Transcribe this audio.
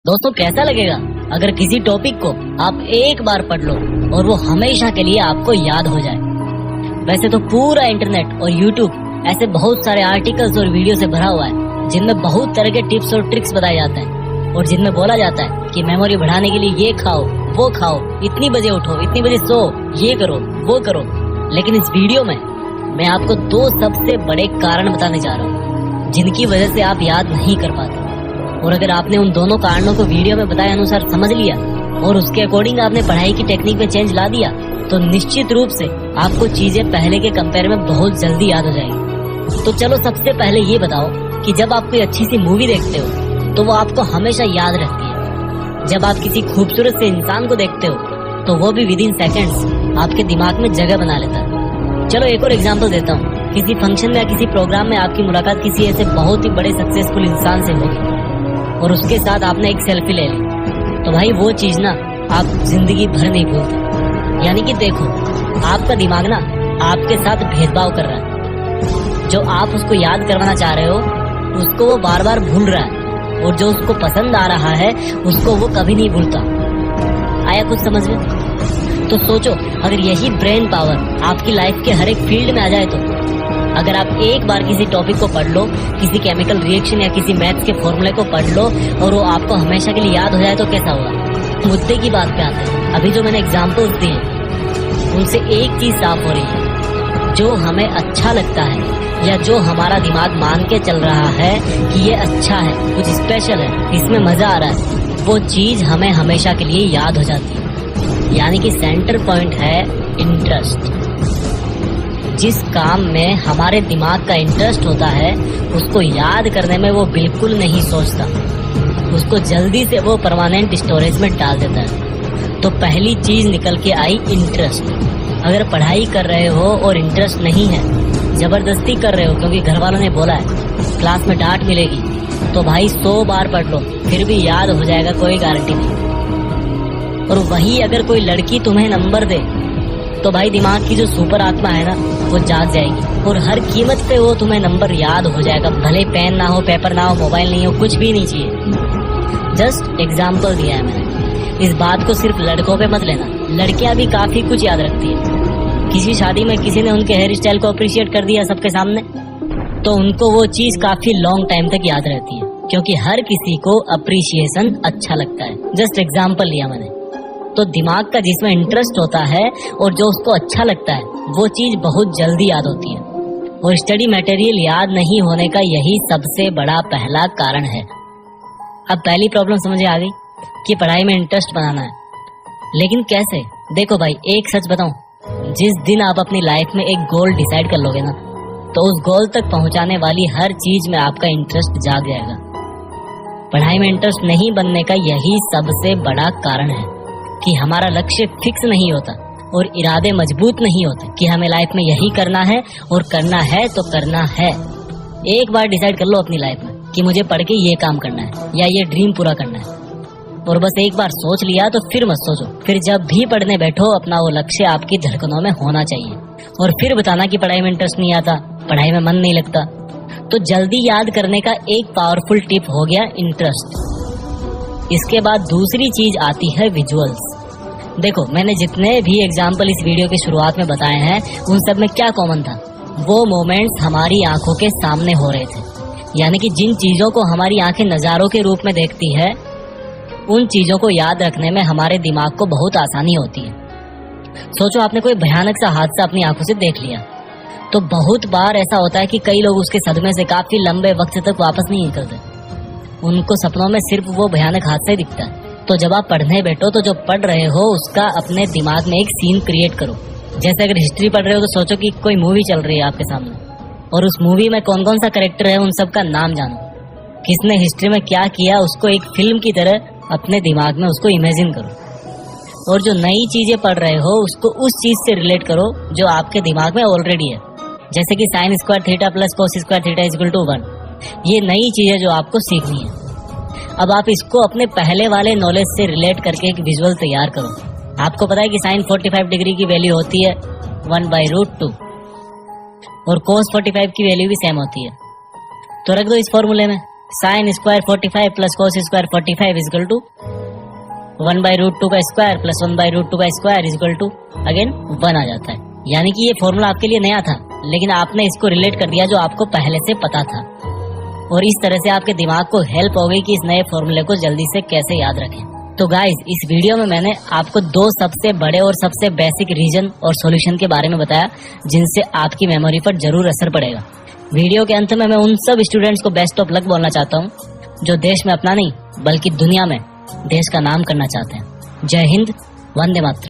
दोस्तों कैसा लगेगा अगर किसी टॉपिक को आप एक बार पढ़ लो और वो हमेशा के लिए आपको याद हो जाए। वैसे तो पूरा इंटरनेट और यूट्यूब ऐसे बहुत सारे आर्टिकल्स और वीडियो से भरा हुआ है जिनमें बहुत तरह के टिप्स और ट्रिक्स बताए जाते हैं और जिनमें बोला जाता है कि मेमोरी बढ़ाने के लिए ये खाओ वो खाओ, इतनी बजे उठो, इतनी बजे सो, ये करो वो करो। लेकिन इस वीडियो में मैं आपको दो सबसे बड़े कारण बताने जा रहा हूँ जिनकी वजह से आप याद नहीं कर पाते। और अगर आपने उन दोनों कारणों को वीडियो में बताए अनुसार समझ लिया और उसके अकॉर्डिंग आपने पढ़ाई की टेक्निक में चेंज ला दिया तो निश्चित रूप से आपको चीजें पहले के कंपेयर में बहुत जल्दी याद हो जाएंगी। तो चलो सबसे पहले ये बताओ कि जब आप कोई अच्छी सी मूवी देखते हो तो वो आपको हमेशा याद रहती है। जब आप किसी खूबसूरत से इंसान को देखते हो तो वो भी विद इन सेकेंड्स आपके दिमाग में जगह बना लेता है। चलो एक और एग्जांपल देता हूँ। किसी फंक्शन में या किसी प्रोग्राम में आपकी मुलाकात किसी ऐसे बहुत ही बड़े सक्सेसफुल इंसान से होगी और उसके साथ आपने एक सेल्फी ले ली तो भाई वो चीज ना आप जिंदगी भर नहीं भूलते। यानी कि देखो आपका दिमाग ना आपके साथ भेदभाव कर रहा है। जो आप उसको याद करवाना चाह रहे हो उसको वो बार बार भूल रहा है और जो उसको पसंद आ रहा है उसको वो कभी नहीं भूलता। आया कुछ समझ में? तो सोचो अगर यही ब्रेन पावर आपकी लाइफ के हर एक फील्ड में आ जाए तो अगर आप एक बार किसी टॉपिक को पढ़ लो, किसी केमिकल रिएक्शन या किसी मैथ्स के फॉर्मूले को पढ़ लो और वो आपको हमेशा के लिए याद हो जाए तो कैसा होगा? मुद्दे की बात पे आते हैं। अभी जो मैंने एग्जांपल्स दिए उनसे एक चीज साफ हो रही है, जो हमें अच्छा लगता है या जो हमारा दिमाग मान के चल रहा है कि ये अच्छा है, कुछ स्पेशल है, इसमें मजा आ रहा है, वो चीज हमें हमेशा के लिए याद हो जाती है। यानी कि सेंटर पॉइंट है इंटरेस्ट। जिस काम में हमारे दिमाग का इंटरेस्ट होता है उसको याद करने में वो बिल्कुल नहीं सोचता, उसको जल्दी से वो परमानेंट स्टोरेज में डाल देता है। तो पहली चीज निकल के आई इंटरेस्ट। अगर पढ़ाई कर रहे हो और इंटरेस्ट नहीं है, जबरदस्ती कर रहे हो क्योंकि घर वालों ने बोला है, क्लास में डांट मिलेगी, तो भाई 100 बार पढ़ लो फिर भी याद हो जाएगा, कोई गारंटी नहीं। और वही अगर कोई लड़की तुम्हें नंबर दे तो भाई दिमाग की जो सुपर आत्मा है ना वो जाग जाएगी और हर कीमत पे वो तुम्हें नंबर याद हो जाएगा, भले पेन ना हो, पेपर ना हो, मोबाइल नहीं हो, कुछ भी नहीं चाहिए। जस्ट एग्जाम्पल दिया है मैंने। इस बात को सिर्फ लड़कों पे मत लेना, लड़कियां भी काफी कुछ याद रखती है। किसी शादी में किसी ने उनके हेयर स्टाइल को अप्रिशिएट कर दिया सबके सामने तो उनको वो चीज काफी लॉन्ग टाइम तक याद रहती है क्योंकि हर किसी को अप्रिशिएशन अच्छा लगता है। जस्ट एग्जाम्पल लिया मैंने। तो दिमाग का जिसमें इंटरेस्ट होता है और जो उसको अच्छा लगता है वो चीज बहुत जल्दी याद होती है। और स्टडी मटेरियल याद नहीं होने का यही सबसे बड़ा पहला कारण है। अब पहली प्रॉब्लम समझ आ गई कि पढ़ाई में इंटरेस्ट बनाना है, लेकिन कैसे? देखो भाई एक सच बताऊं, जिस दिन आप अपनी लाइफ में एक गोल डिसाइड कर लोगे ना तो उस गोल तक पहुंचाने वाली हर चीज में आपका इंटरेस्ट जाग जाएगा। पढ़ाई में इंटरेस्ट नहीं बनने का यही सबसे बड़ा कारण है कि हमारा लक्ष्य फिक्स नहीं होता और इरादे मजबूत नहीं होते कि हमें लाइफ में यही करना है और करना है तो करना है। एक बार डिसाइड कर लो अपनी लाइफ में कि मुझे पढ़ के ये काम करना है या ये ड्रीम पूरा करना है और बस एक बार सोच लिया तो फिर मत सोचो। फिर जब भी पढ़ने बैठो अपना वो लक्ष्य आपकी धड़कनों में होना चाहिए। और फिर बताना कि पढ़ाई में इंटरेस्ट नहीं आता, पढ़ाई में मन नहीं लगता। तो जल्दी याद करने का एक पावरफुल टिप हो गया इंटरेस्ट। इसके बाद दूसरी चीज आती है विजुअल्स। देखो मैंने जितने भी एग्जाम्पल इस वीडियो की शुरुआत में बताए हैं उन सब में क्या कॉमन था? वो मोमेंट्स हमारी आंखों के सामने हो रहे थे। यानी कि जिन चीजों को हमारी आंखें नजारों के रूप में देखती है उन चीजों को याद रखने में हमारे दिमाग को बहुत आसानी होती है। सोचो आपने कोई भयानक सा हादसा अपनी आंखों से देख लिया तो बहुत बार ऐसा होता है कि कई लोग उसके सदमे से काफी लंबे वक्त तक वापस नहीं निकलते। उनको सपनों में सिर्फ वो भयानक हादसा ही दिखता है। तो जब आप पढ़ने बैठो तो जो पढ़ रहे हो उसका अपने दिमाग में एक सीन क्रिएट करो। जैसे अगर हिस्ट्री पढ़ रहे हो तो सोचो कि कोई मूवी चल रही है आपके सामने और उस मूवी में कौन कौन सा कैरेक्टर है उन सब का नाम जानो, किसने हिस्ट्री में क्या किया उसको एक फिल्म की तरह अपने दिमाग में उसको इमेजिन करो। और जो नई चीजें पढ़ रहे हो उसको उस चीज से रिलेट करो जो आपके दिमाग में ऑलरेडी है। जैसे कि sine square theta plus cos square theta is equal to 1, ये नई चीज है जो आपको सीखनी है। अब आप इसको अपने पहले वाले नॉलेज से रिलेट करके एक विजुअल तैयार करो। आपको पता है कि साइन 45 डिग्री की वैल्यू होती है 1/√2 और कोस 45 की वैल्यू भी सेम होती है। तो रख दो इस फॉर्मूले में sine square 45 plus cos square 45 is equal to 1/√2 का स्क्वायर प्लस 1/√2 का स्क्वायर इजकल टू अगेन 1 आ जाता है। यानी कि ये फॉर्मूला आपके लिए नया था, लेकिन आपने इसको रिलेट कर दिया जो आपको पहले से पता था, और इस तरह से आपके दिमाग को हेल्प हो गई कि इस नए फॉर्मूले को जल्दी से कैसे याद रखें। तो गाइस, इस वीडियो में मैंने आपको 2 सबसे बड़े और सबसे बेसिक रीजन और सॉल्यूशन के बारे में बताया जिनसे आपकी मेमोरी पर जरूर असर पड़ेगा। वीडियो के अंत में मैं उन सब स्टूडेंट्स को बेस्ट ऑफ लक बोलना चाहता हूँ जो देश में अपना नहीं बल्कि दुनिया में देश का नाम करना चाहते हैं। जय हिंद, वंदे मातरम।